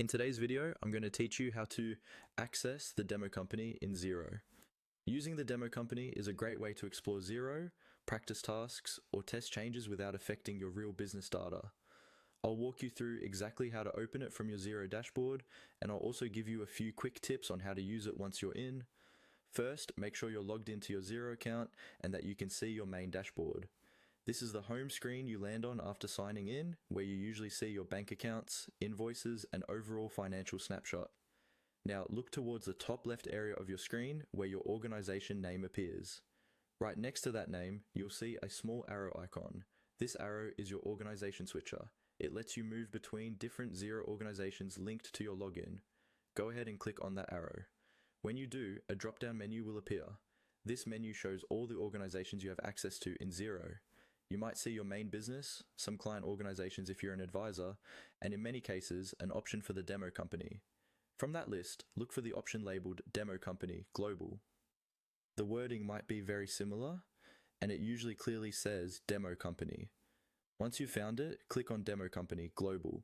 In today's video, I'm going to teach you how to access the demo company in Xero. Using the demo company is a great way to explore Xero, practice tasks, or test changes without affecting your real business data. I'll walk you through exactly how to open it from your Xero dashboard, and I'll also give you a few quick tips on how to use it once you're in. First, make sure you're logged into your Xero account and that you can see your main dashboard. This is the home screen you land on after signing in, where you usually see your bank accounts, invoices, and overall financial snapshot. Now look towards the top left area of your screen where your organization name appears. Right next to that name, you'll see a small arrow icon. This arrow is your organization switcher. It lets you move between different Xero organizations linked to your login. Go ahead and click on that arrow. When you do, a drop-down menu will appear. This menu shows all the organizations you have access to in Xero. You might see your main business, some client organizations if you're an advisor, and in many cases, an option for the demo company. From that list, look for the option labeled Demo Company Global. The wording might be very similar, and it usually clearly says Demo Company. Once you've found it, click on Demo Company Global.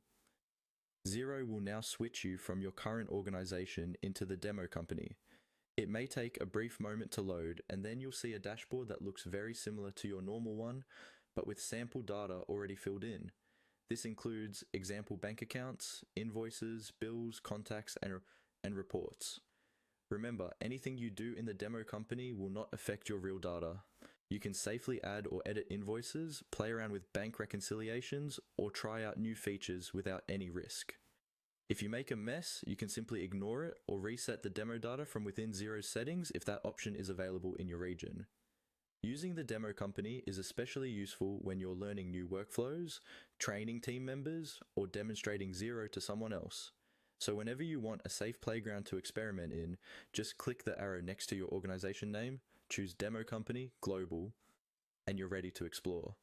Xero will now switch you from your current organization into the demo company. It may take a brief moment to load, and then you'll see a dashboard that looks very similar to your normal one, but with sample data already filled in. This includes example bank accounts, invoices, bills, contacts, and reports. Remember, anything you do in the demo company will not affect your real data. You can safely add or edit invoices, play around with bank reconciliations, or try out new features without any risk. If you make a mess, you can simply ignore it or reset the demo data from within Xero's settings if that option is available in your region. Using the demo company is especially useful when you're learning new workflows, training team members, or demonstrating Xero to someone else. So whenever you want a safe playground to experiment in, just click the arrow next to your organization name, choose Demo Company Global, and you're ready to explore.